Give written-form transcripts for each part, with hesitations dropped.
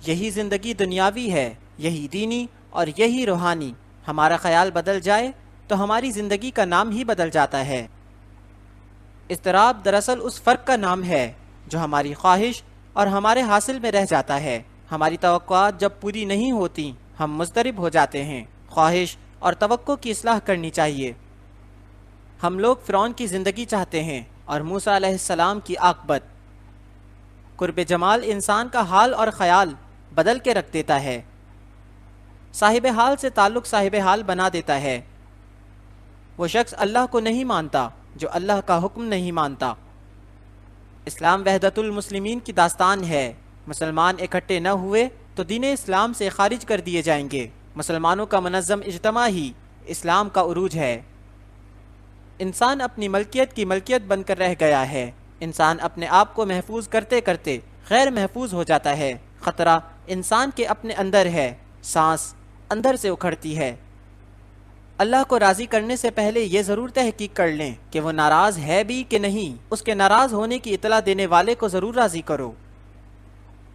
یہی زندگی دنیاوی ہے، یہی دینی اور یہی روحانی۔ ہمارا خیال بدل جائے تو ہماری زندگی کا نام ہی بدل جاتا ہے۔ اضطراب دراصل اس فرق کا نام ہے جو ہماری خواہش اور ہمارے حاصل میں رہ جاتا ہے۔ ہماری توقعات جب پوری نہیں ہوتی ہم مضطرب ہو جاتے ہیں۔ خواہش اور توقع کی اصلاح کرنی چاہیے۔ ہم لوگ فرعون کی زندگی چاہتے ہیں اور موسیٰ علیہ السلام کی عاقبت۔ قرب جمال انسان کا حال اور خیال بدل کے رکھ دیتا ہے، صاحب حال سے تعلق صاحب حال بنا دیتا ہے۔ وہ شخص اللہ کو نہیں مانتا جو اللہ کا حکم نہیں مانتا۔ اسلام وحدت المسلمین کی داستان ہے۔ مسلمان اکٹھے نہ ہوئے تو دین اسلام سے خارج کر دیے جائیں گے۔ مسلمانوں کا منظم اجتماع ہی اسلام کا عروج ہے۔ انسان اپنی ملکیت کی ملکیت بن کر رہ گیا ہے۔ انسان اپنے آپ کو محفوظ کرتے کرتے غیر محفوظ ہو جاتا ہے۔ خطرہ انسان کے اپنے اندر ہے، سانس اندر سے اکھڑتی ہے۔ اللہ کو راضی کرنے سے پہلے یہ ضرور تحقیق کر لیں کہ وہ ناراض ہے بھی کہ نہیں۔ اس کے ناراض ہونے کی اطلاع دینے والے کو ضرور راضی کرو۔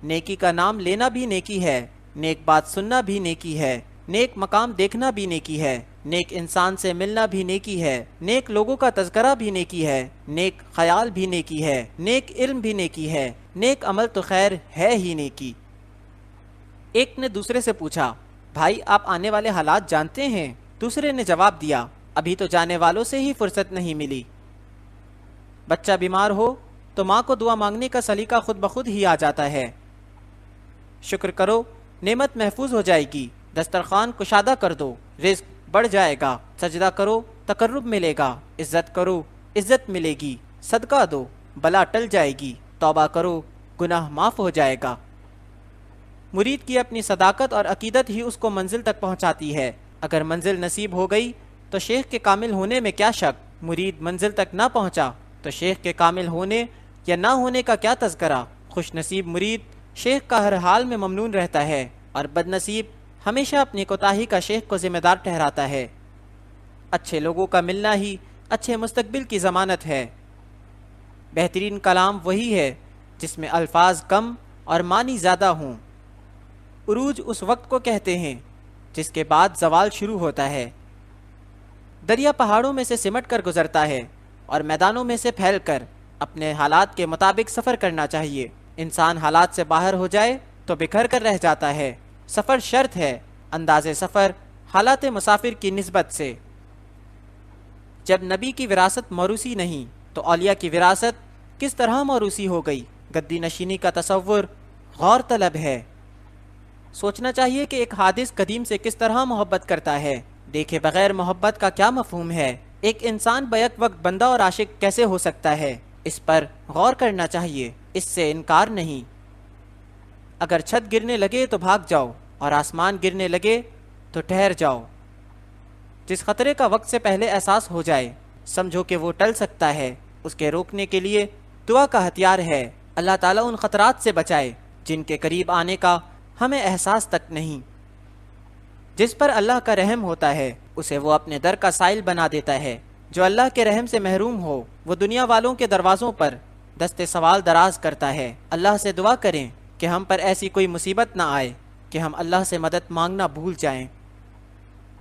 نیکی کا نام لینا بھی نیکی ہے، نیک بات سننا بھی نیکی ہے، نیک مقام دیکھنا بھی نیکی ہے، نیک انسان سے ملنا بھی نیکی ہے، نیک لوگوں کا تذکرہ بھی نیکی ہے، نیک خیال بھی نیکی ہے، نیک علم بھی نیکی ہے، نیک عمل تو خیر ہے ہی نیکی۔ ایک نے دوسرے سے پوچھا، بھائی آپ آنے والے حالات جانتے ہیں؟ دوسرے نے جواب دیا، ابھی تو جانے والوں سے ہی فرصت نہیں ملی۔ بچہ بیمار ہو تو ماں کو دعا مانگنے کا سلیقہ خود بخود ہی آ جاتا ہے۔ شکر کرو، نعمت محفوظ ہو جائے گی۔ دسترخوان کشادہ کر دو، رزق بڑھ جائے گا۔ سجدہ کرو، تقرب ملے گا۔ عزت کرو، عزت ملے گی۔ صدقہ دو، بلا ٹل جائے گی۔ توبہ کرو، گناہ معاف ہو جائے گا۔ مرید کی اپنی صداقت اور عقیدت ہی اس کو منزل تک پہنچاتی ہے۔ اگر منزل نصیب ہو گئی تو شیخ کے کامل ہونے میں کیا شک۔ مرید منزل تک نہ پہنچا تو شیخ کے کامل ہونے یا نہ ہونے کا کیا تذکرہ۔ خوش نصیب مرید شیخ کا ہر حال میں ممنون رہتا ہے، اور بد نصیب ہمیشہ اپنی کوتاہی کا شیخ کو ذمہ دار ٹھہراتا ہے۔ اچھے لوگوں کا ملنا ہی اچھے مستقبل کی ضمانت ہے۔ بہترین کلام وہی ہے جس میں الفاظ کم اور معنی زیادہ ہوں۔ عروج اس وقت کو کہتے ہیں جس کے بعد زوال شروع ہوتا ہے۔ دریا پہاڑوں میں سے سمٹ کر گزرتا ہے اور میدانوں میں سے پھیل کر۔ اپنے حالات کے مطابق سفر کرنا چاہیے۔ انسان حالات سے باہر ہو جائے تو بکھر کر رہ جاتا ہے۔ سفر شرط ہے، انداز سفر حالات مسافر کی نسبت سے۔ جب نبی کی وراثت موروثی نہیں تو اولیاء کی وراثت کس طرح موروثی ہو گئی؟ گدی نشینی کا تصور غور طلب ہے۔ سوچنا چاہیے کہ ایک حادث قدیم سے کس طرح محبت کرتا ہے۔ دیکھے بغیر محبت کا کیا مفہوم ہے؟ ایک انسان بیک وقت بندہ اور عاشق کیسے ہو سکتا ہے؟ اس پر غور کرنا چاہیے، اس سے انکار نہیں۔ اگر چھت گرنے لگے تو بھاگ جاؤ، اور آسمان گرنے لگے تو ٹھہر جاؤ۔ جس خطرے کا وقت سے پہلے احساس ہو جائے سمجھو کہ وہ ٹل سکتا ہے۔ اس کے روکنے کے لیے دعا کا ہتھیار ہے۔ اللہ تعالیٰ ان خطرات سے بچائے جن کے قریب آنے کا ہمیں احساس تک نہیں۔ جس پر اللہ کا رحم ہوتا ہے اسے وہ اپنے در کا سائل بنا دیتا ہے۔ جو اللہ کے رحم سے محروم ہو وہ دنیا والوں کے دروازوں پر دست سوال دراز کرتا ہے۔ اللہ سے دعا کریں کہ ہم پر ایسی کوئی مصیبت نہ آئے کہ ہم اللہ سے مدد مانگنا بھول جائیں۔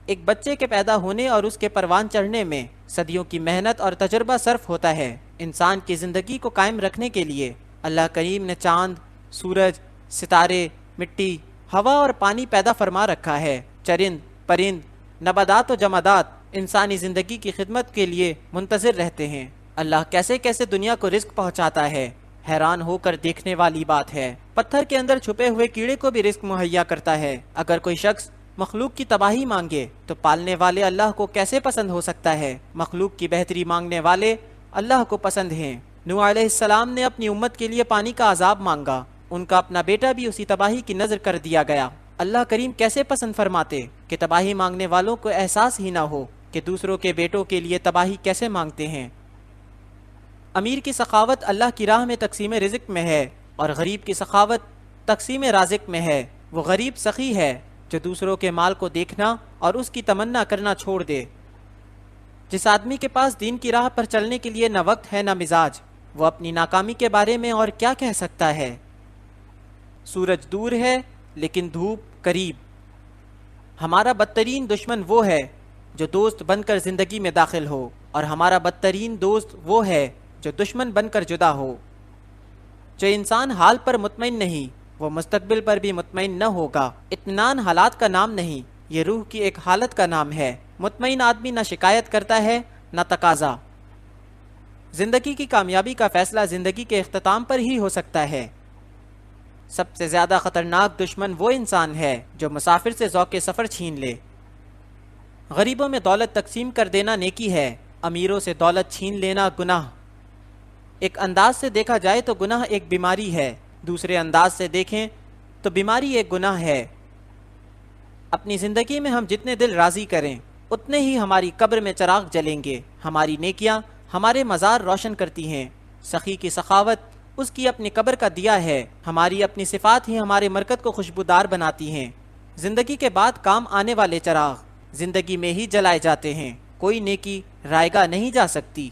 ایک بچے کے پیدا ہونے اور اس کے پروان چڑھنے میں صدیوں کی محنت اور تجربہ صرف ہوتا ہے۔ انسان کی زندگی کو قائم رکھنے کے لیے اللہ کریم نے چاند، سورج، ستارے، مٹی، ہوا اور پانی پیدا فرما رکھا ہے۔ چرند، پرند، نباتات و جمادات انسانی زندگی کی خدمت کے لیے منتظر رہتے ہیں۔ اللہ کیسے کیسے دنیا کو رزق پہنچاتا ہے، حیران ہو کر دیکھنے والی بات ہے۔ پتھر کے اندر چھپے ہوئے کیڑے کو بھی رزق مہیا کرتا ہے۔ اگر کوئی شخص مخلوق کی تباہی مانگے تو پالنے والے اللہ کو کیسے پسند ہو سکتا ہے؟ مخلوق کی بہتری مانگنے والے اللہ کو پسند ہیں۔ نوح علیہ السلام نے اپنی امت کے لیے پانی کا عذاب مانگا، ان کا اپنا بیٹا بھی اسی تباہی کی نظر کر دیا گیا۔ اللہ کریم کیسے پسند فرماتے کہ تباہی مانگنے والوں کو احساس ہی نہ ہو کہ دوسروں کے بیٹوں کے لیے تباہی کیسے مانگتے ہیں۔ امیر کی سخاوت اللہ کی راہ میں تقسیم رزق میں ہے، اور غریب کی سخاوت تقسیم رازق میں ہے۔ وہ غریب سخی ہے جو دوسروں کے مال کو دیکھنا اور اس کی تمنا کرنا چھوڑ دے۔ جس آدمی کے پاس دین کی راہ پر چلنے کے لیے نہ وقت ہے نہ مزاج، وہ اپنی ناکامی کے بارے میں اور کیا کہہ سکتا ہے؟ سورج دور ہے، لیکن دھوپ قریب۔ ہمارا بدترین دشمن وہ ہے جو دوست بن کر زندگی میں داخل ہو، اور ہمارا بدترین دوست وہ ہے جو دشمن بن کر جدا ہو۔ جو انسان حال پر مطمئن نہیں وہ مستقبل پر بھی مطمئن نہ ہوگا۔ اطمینان حالات کا نام نہیں، یہ روح کی ایک حالت کا نام ہے۔ مطمئن آدمی نہ شکایت کرتا ہے نہ تقاضا۔ زندگی کی کامیابی کا فیصلہ زندگی کے اختتام پر ہی ہو سکتا ہے۔ سب سے زیادہ خطرناک دشمن وہ انسان ہے جو مسافر سے ذوق سفر چھین لے۔ غریبوں میں دولت تقسیم کر دینا نیکی ہے، امیروں سے دولت چھین لینا گناہ۔ ایک انداز سے دیکھا جائے تو گناہ ایک بیماری ہے، دوسرے انداز سے دیکھیں تو بیماری ایک گناہ ہے۔ اپنی زندگی میں ہم جتنے دل راضی کریں اتنے ہی ہماری قبر میں چراغ جلیں گے۔ ہماری نیکیاں ہمارے مزار روشن کرتی ہیں، سخی کی سخاوت اس کی اپنی قبر کا دیا ہے۔ ہماری اپنی صفات ہی ہمارے مرکز کو خوشبودار بناتی ہیں۔ زندگی کے بعد کام آنے والے چراغ زندگی میں ہی جلائے جاتے ہیں، کوئی نیکی رائیگاں نہیں جا سکتی۔